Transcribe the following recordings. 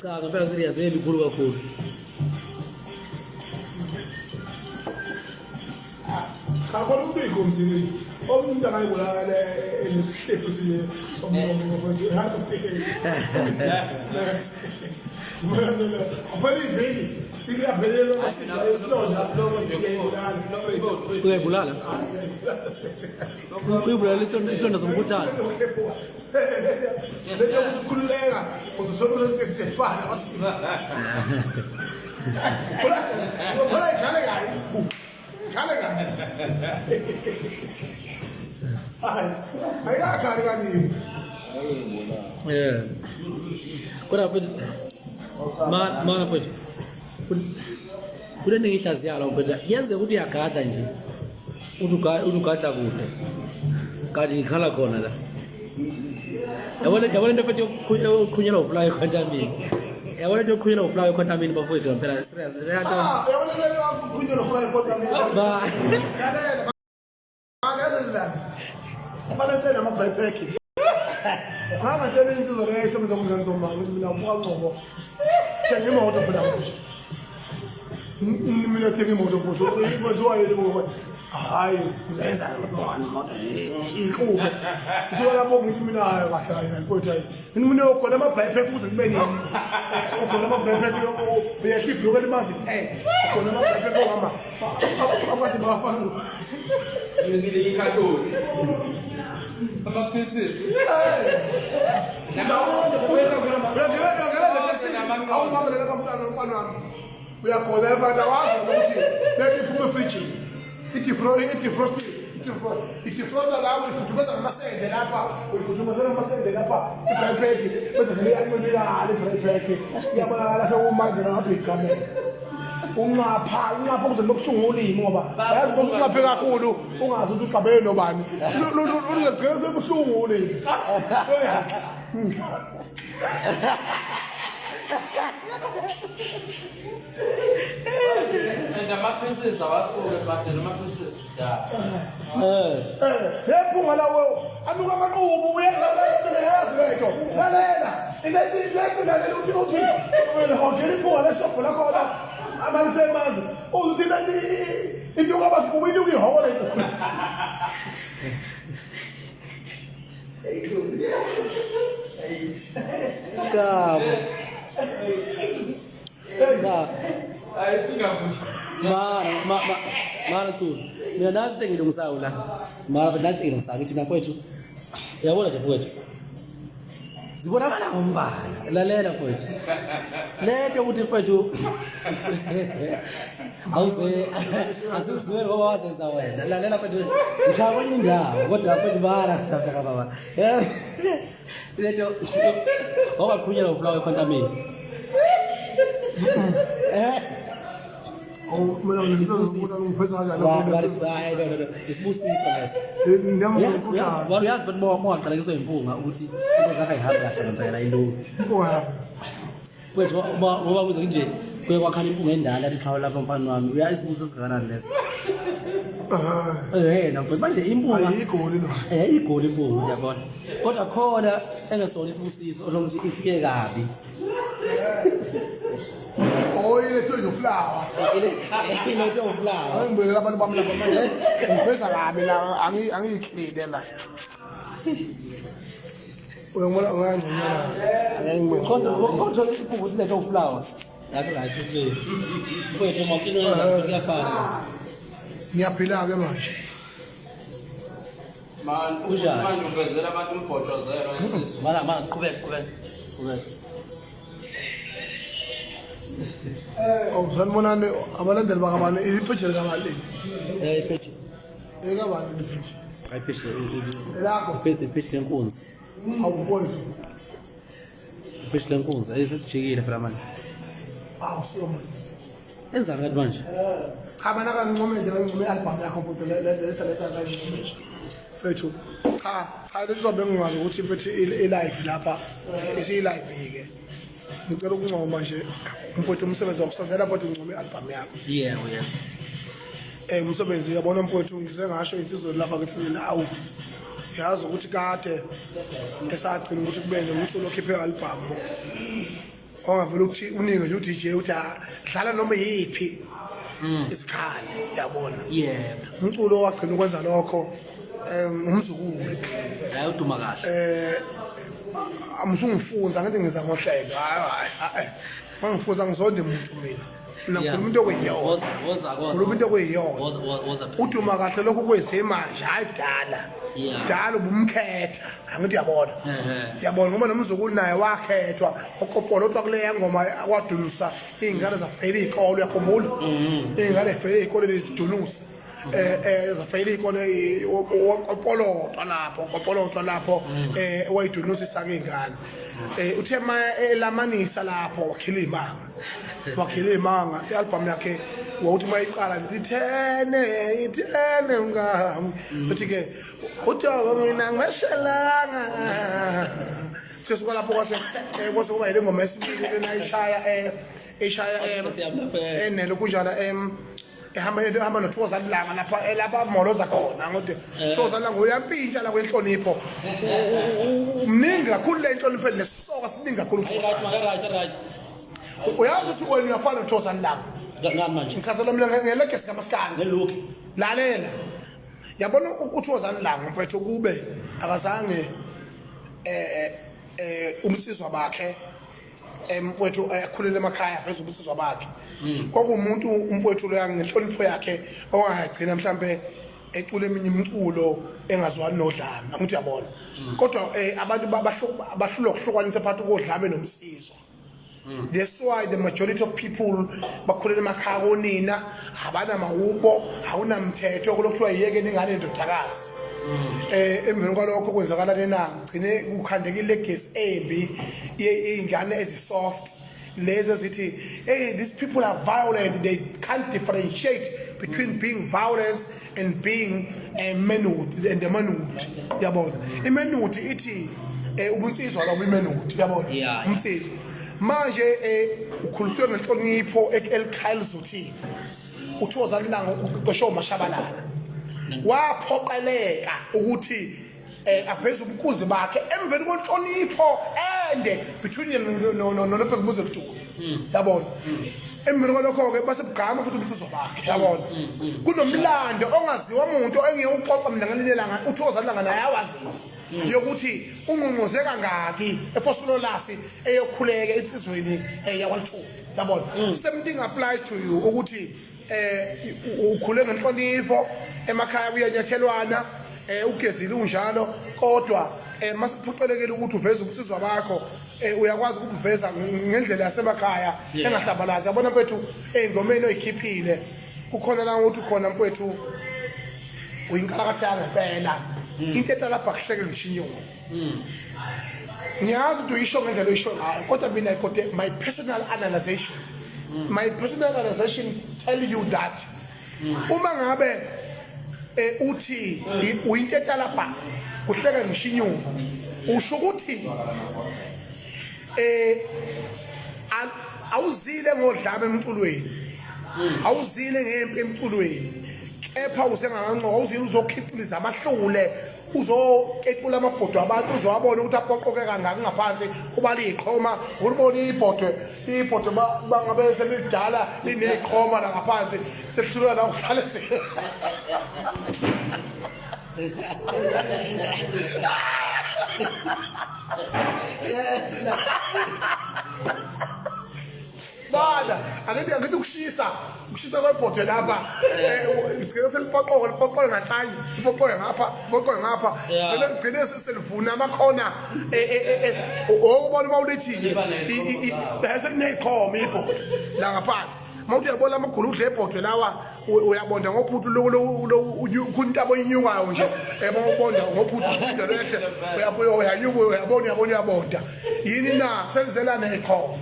Cha ngempela serious elikhulu kakhulu. Kakhulu umbiko mzini. Omuntu angayibulala lesihlephu siye somlomo mfowethu. Apani veni. Ikaphelela usiba esilonda. Uyayibulala? Uyibulala isilonda somkhuhlane. Lento ukukhululeka uzosolo lesifana wasiba. Ukhola ikhale kayi. Khale kayi. Hayi akhali kanini. Yeah. Kodwa futhi mana futhi kule ngihlaziya lo kodwa yenze ukuthi uyagada nje ugada kude kanti ngikhala khona la yabona into futhi ukhunyelwa ufly contaminate yabona into ukhunyelwa ufly contaminate bafowethu phela serious yabona leyo ukhunyelwa ufly contaminate ba fanele nama bypack ngaka nje insizwa leyo isebenza kumzanzoma mina uqobo thenge imoto phela mina thenge imoto futhi ibaziwa yini hayi uzenza lona moto ikube uzola lapho ngithi mina hayi kahle hayi mfowethu hayi mina ukhona ama bypack kuze kube nini ukhona ama bypack uyakhipha lokho limazi ukhona ama bypack ngama abakade bafana ngile ikhathoni abapieces uyakholela abantu awazi ukuthi iphume efrijini itifrosta lawo ifudumeza ngamasende lapha uyifudumeza ngamasende lapha ibrayipeki bese vele iyancibilala ibrayipeki iyabonakala sewumanje ngabhicamela unqapha kuze lobuhlungu ulimi ngoba yazi ukuthi unqaphe kakhulu ungazi ukuthi uxabene nobani uzegcina sebuhlungu ulimi and amapieces awasuke but amapieces da yephunga lawo anuka amaqhubu uyayazi letho lalela into ukuthi hongela iphunga lesobho lakho abalifemazi uthi into abaqhubu into uyihokole Kabo. Mara tu. Mina nazi ngilungisayo la. Mara nazi ngilungisayo ngithi mfowethu. Uyabona nje mfowethu. Zibonakala ngombala. Lalela mfowethu. Lento ukuthi mfowethu awuze asizwe ngoba wazenza wena. Lalela mfowethu. Ngishaya kwenye indawo kodwa mfowethu bala kuthapha baba. Lento ngoba khunyela uflower contaminate. Mina ngifuna ngifesa kanjani yazi but mawaqala ngisoyimpunga ukuthi into zakhe ayihambi kahle ngempela ilungu mfowethu ngoba kuze nje kuye kwakhala impunga endala liqhawe lapha mfana wami uyazi isibuso sikanani leso mfowethu manje impunga ayigoli lo igoli impunga uyabona kodwa khona engesona isibusiso ukuthi ifike kabi ile to flower ile to flower angibekela abantu bami lapha manje ngifesa kabi la angiyiclean la uyangibona ngangconyana kontra isiphungu ile to flower yakho la ithi mfowethu makino ngiyafana ngiyaphila ke manje man manje uvezela abantu umbhoshozelo mala qhubeka sanibonani abalandeli bakabani ipage likabani ipage ekabani ipage elakho ipage lenkunzi awubonzi ipage lenkunzi ayisijikile phela manje siyoma enzani kanti manje khabana kancome nje ngicome album yakho futhi leta kanje fethu cha lizobe ngingazi ukuthi mfethu i-live lapha isi-live ke ngicela ukuncoma nje mfowethu umsebenzi wakusondela mfowethu uncome i-album yakho yeah umsebenzi uyabona mfowethu ngize ngasho insizwe lapha kuthi mina awu ngiyazi ukuthi kade esagcina ukuthi kube nomculo okhiphe album ongavela ukuthi uningi nje uDJ uthi dlala noma yiphi isikhali yabona yebo umculo wagcina ukwenza lokho umzukulu hayi uduma kahle amsungifunza ngathi ngiza ngohlelo hayi mangifunza ngizonde umuntu mina nakhuluma into okuyiyona khuluma into okuyiyona uduma kahle lokho kwesemanje hayi dala ubumkhetha angithi yabona yabona ngoba nomzukulu naye wakhethwa oqopolo odwa kuleya ngoma akwadunusa ingane zafela izikole yakhumbula ingane efela izikole lezidunusa zafela izikole oqopolotwa lapho wayidunusa isake ingane uthe elamanisa lapho wakhila imanga i-album yakhe wawuthi mayiqala ithene ngami uthi-ke utoko mina ngeshelanga sesuka lapho kwase kuba yile ngoma esibili lena ishaya enelo kunjalo ehamba noThokozani Langa lapha moloza khona ngothi Thokozani Langa uyampintsha la kwenhlonipho umningi kakhulu le inhlonipho lesoka siningi kakhulu right uyazi usuke ngiyafana noThokozani Langa ngani manje ngikhathela mina ngelekesi kaMaskandi ngelook lalela yabona uThokozani Langa mfethu kube akazange umsizwa bakhe mfethu akhulele emakhaya phezulu umsizwa bakhe kwakumuntu umfowethu lo yangenhlonipho yakhe owangagcina mhlambe ecula eminye imiculo engazwani nodlame angithi yabona kodwa abantu bahlulwa ukuhlukanisa phakathi kodlame nomsizo. That's why the majority of people bakhulela emakhaya konina abana mawubo awunamthetho kulokuthiwa yiyeke ningane ndodakazi emveni kwalokho kwenzakala lena gcine kukhandekile gesi embi ingane ezisoft lezi zithi hey these people are violent, they can't differentiate between being violent and being a manhood and the manhood yabona imanhood ithi ubunsizwa la imanhood yabona umsizwa manje ukhuliswe ngenhlonipho elikhaya lizothini uThokozani Langa uqosho Mashabalala waphoqeleka ukuthi aveze ubukhuzi bakhe emveni kwenhlonipho ende between nobhekumuze mthulu yabona emveni kwalokho ke base bugama futhi umsizwa bakhe yabona kunomlando ongaziwa umuntu engiyuqoqa mina ngalilelanga uThokozani Langa naye awaziwa yokuthi ungqongqoze kangaki efosololasi eyokhuleka insizweni yakwalithulu yabona same thing applies to you ukuthi ukhule ngenhlonipho emakhaya kuyanyathelwana ugezile unjalo kodwa masiphuqelekile ukuthi uveze umsizwa bakho uyakwazi ukuveza ngendlela yasemakhaya engahlambalazi yabona mfethu engomeni oyikhiphile kukhona la ukuthi khona mfethu uyinkalakathi yangempela into etalapha kuhleke ngishinyoni ngiyazi ukuthi uyisho ngendlela oyisho ngayo kodwa mina my personal analyzation tell you that uma ngabe uthi uyinto etalapha kuhleke ngishinyoni usho ukuthi awuzile ngodlame emculweni awuzile ngempi emculweni kepha usenganganqoka awuzile uzokhiciliza amahlule uzokecula amabhodwe abantu uzowabona ukuthi aqoqoke kangaka ngaphansi ubali iqhoma ulibona ibhodwe bangabe selidala lineqhoma la ngaphansi sekuhlula la uhlale bana angithi ukushisa kwebhodwe lapha ngicela seliphoqoke ngahlanye lipoqoke ngapha ngicela selivuna amakhona okubona mawulethile bese neqhoma ibhodwe la ngaphansi mawuthi uyabona amagulu udle ibhodwe lawa uyabonda ngophuthu lo kuntabo inyukayo nje ebonda ngophuthu ndolete uyabona yini na selizelana iqhoma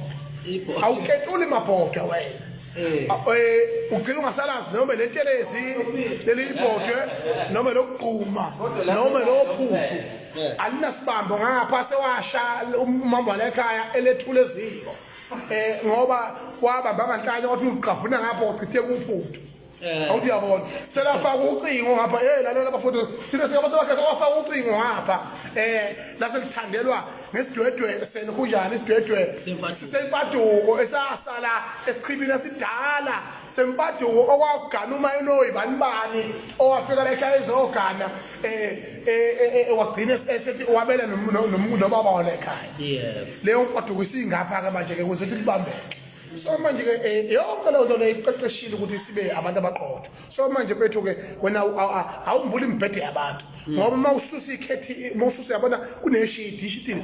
awuketuli mabhodwe wena ugcina ungasalazi noma lentelezi lelibhodwe noma lokugquma noma lophuthu alinasibambo ngapha sewasha umambo lekhaya elethule eziko ngoba kwabamba nganhlanye wathi uqafuna ngapho uchithe kuphuthu awuyabona selafaka ucingo ngapha lalela bafowethu thina singabasebakhe sewafaka ucingo ngapha lase lithandelwa ngesidwedwe senu kunjani isidwedwe sisempaduko esasala esichibini esidala sempaduko okwagana umayinoyi banibani owafika la ekhaya ezogana wagcina esethi wabela nobaba wala ekhaya leyo mpaduko isingapha ke manje ke kuze kubambeke so manje ke yonke leyo nto leyiqeqeshile ukuthi sibe abantu abaqotho so manje bethu ke wena awumbuli imbhede yabantu ngoba mawususa ikhethi mawususa yabona kuneshidi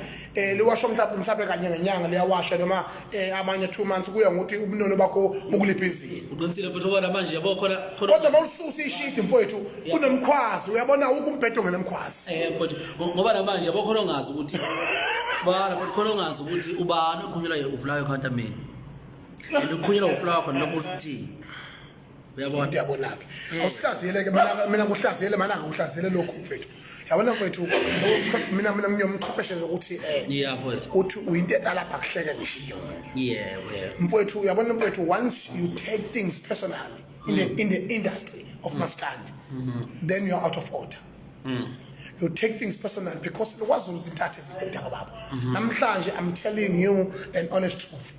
liwashwa mhlawumbe kanye ngenyanga liyawashwa noma amanye 2 months kuya ngokuthi ubunono bakho bukuliphezile uqinisile futhi ubona manje yabo khona kodwa mawususa ishidi mfowethu kunomkhwazi uyabona ukumbhede ongenomkhwazi mfowethu ngoba namanje yabo khona ongazi ukuthi bana futhi khona ongazi ukuthi ubani okhunyelwa uvulayo ekhontameni ukhunyelwa uflower khona lokuthi uyabona uyabonake awusihlaziyele ke mina kuhlaziyele mana akuhlaziyele lokhu mfethu yabona mfethu mina ngiyomchwepheshe ukuthi mfethu uthi uyinto lapha kuhleke ngisho inyoni mfethu uyabona mfethu once you take things personally in the industry of maskandi then you are out of order you take things personal because the was uzithathe izinto baba namhlanje I'm telling you an honest truth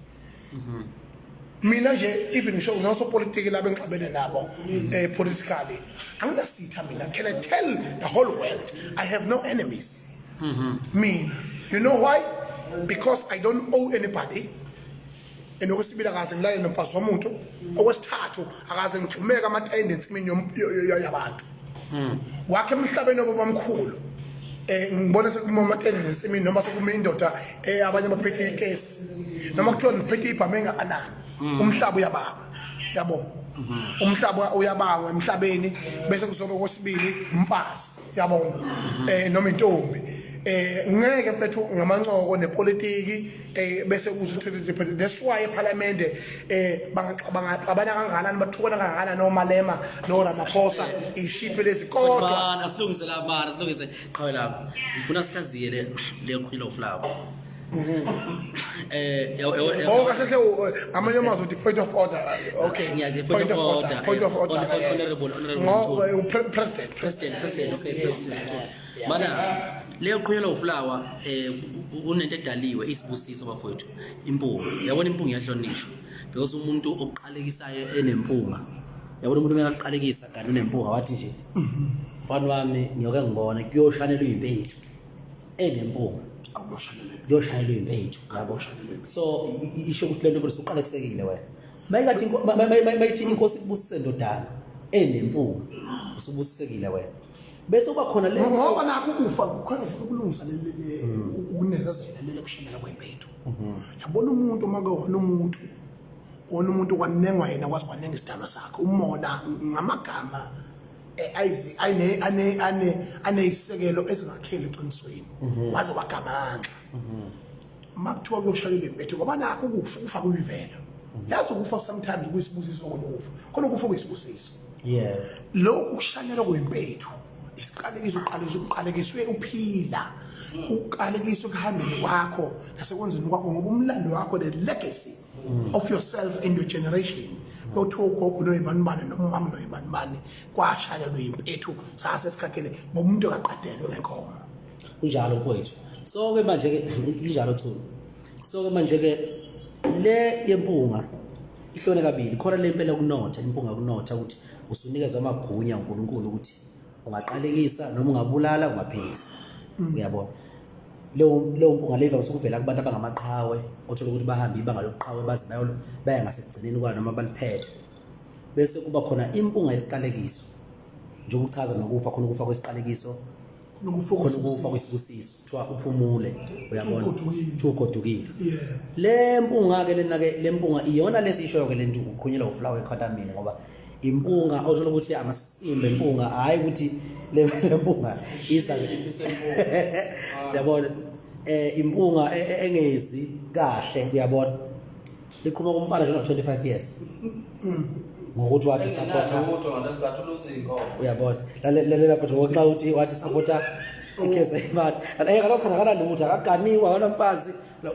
mina nje even ngisho noso politics la bengixabene nabo politically anginasitha mina can I tell the whole world I have no enemies me you know why because I don't owe anybody enokusibila kaze ngilale nomfazi womuntu okwesithathu akaze ngixhumeka ama tendencies kimi yabantu wakhe emhlabeni obamkhulu ngibona sekumama tendencies kimi noma sekuma indoda abanye baphethe icase noma kuthiwa ngiphethe ibhame engakanani umhlaba uyabanga yabo umhlaba uyabanga emhlabeni bese kuzobe kwesibili umfazi yabona noma intombi ngeke mfethu ngamancoko nepolitiki bese kuzuthi that's why eParliament bangaxabana kangakanani bathukana kangakanani noMalema no Ramaphosa ishiphe lezi kodwa asilungise la mara asilungise qhawe lapho ngifuna sihlaziyele le khwilo flower kahle amanye amazwi uthi point of order okay point of order honorable president okay mana leyo khwelo flower unento edaliwe isibusiso bafowethu impunga yabona impunga iyahlonishwa because umuntu oqalekisayo enempunga yabona umuntu mekaqalekisa kanti unempunga wathi nje mfana wami ngiyoke ngibone kuyoshanelwa impethu enempunga kuyoshanelwa impethu yabo so isho ukuthi lento bese uqalekisekile wena mayithi inkosi kubusise ndodana enempunga usubusisekile wena bese kuba khona le ngoba nakho ukufa kukhona ukulungisa ukunezezela lele kushinela kwempethu yabona umuntu makahona umuntu kwanengwa yena kwazi kwanenga isidalwa sakhe umona ngamagama aneyisekelo ezingakheli eqinisweni waze wagamanga makuthiwa kuyoshalela impethu ngoba nakho ukufa kuyivela yazi ukufa sometimes kuyisibusiso khona ukufa kuyisibusiso lokhu kushanelwa kwempethu uqalekiswe uphila uqalekiswe kuhambeni kwakho nasekwenzeni kwakho ngoba umlando wakho the legacy of yourself and your generation lothogogo noyibanibane nomama noyibanibane kwashayelwa impethu sase sikhakhele ngomuntu okaqadelwe lenkomo kunjalo mfowethu so ke manje ke injalo Thuli so ke manje ke le yempunga ihlone kabili khona le impela kunotha impunga kunotha ukuthi usunikezwe amagunya uNkulunkulu ukuthi ungaqalekisa noma ungabulala ungaphikisa uyabona leyo mpunga leva usukuvela kubantu abangamaqhawe othola ukuthi bahamba ibanga lokuqhawe bazi baya ngasekugcineni kwa noma baliphethe bese kuba khona impunga yesiqalekiso nje ukuchaza nokufa khona ukufa kwesiqalekiso khona ukufa kwesibusiso kuthiwa uphumule uyabona ugodukile le mpunga ke lena ke le mpunga iyona lesishoyo ke lento ukhunyelwa uflower ekhontamini ngoba impunga awuthola ukuthi amasimba impunga hayi ukuthi le mpunga isa uyabona impunga engezi kahle uyabona liqhuma kumfana njengo 25 years ngokuthi wathi supporter uyabona lalela futhi ngoxa uthi wathi supporter Igeza imali. Kaloku khona lutho akaganiwa awunamfazi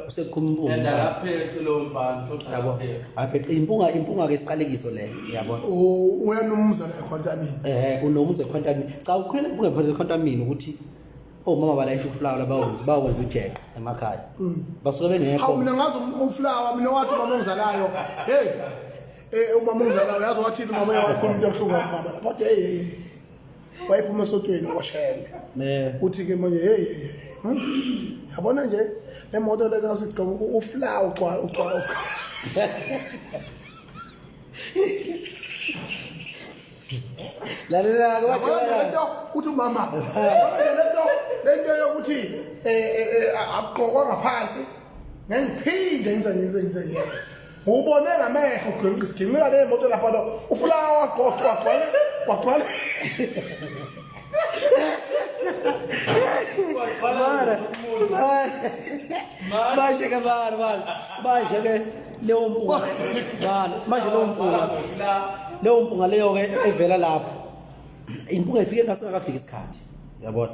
useqhumpunga. And akaphethe lo mfana, kodwa Yabo. akaphethe. Aphethe impunga ke isiqalekiso leyo, yabona. Uyanomzana ekhontamini. Unomuze ekhontamini. Cha ukhwela impunga ephethwe ekhontamini ukuthi omama balayisha uflower bawenza ujeqe emakhaya. Basuke bengekho. Hawu mina ngazi uflower mina wathi mama ongizalayo. Hey. Umama ongizalayo yazi wathi mama yakho umuntu obuhlungu mama. But hey. Wayiphuma esotweni washele. Uthi ke manje hey. Yabona nje le moto le ngasithi gqoka uflower uqwa. Lalela lento uthi mama lento yokuthi aqokwa ngaphansi ngiphinde ngize ubone ngamehlo ngisigcinela le moto lapha lo ufulawa wagcwala manje ke manje ke leyo mpunga manje leyo mpunga leyo ke evela lapho impunga ifike ngasakafika isikhathi yabona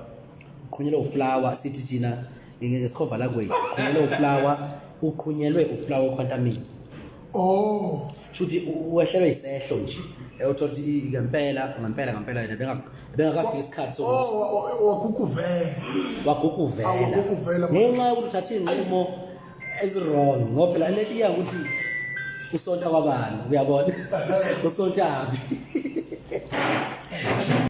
uqhunyelwe uflower sithi thina ngesikhova la kwethu uqhunyelwe uflower uqhunyelwe uflower equantamini shuthi uwehlelwe isehlo nje uthothi ngempela yena bengakafika isikhathi sokuthi waguguvela ngenxa yokuthi uthatha inqumo ezirong ngoba phela lefiya ukuthi usonta kwabani uyabona usonta aphi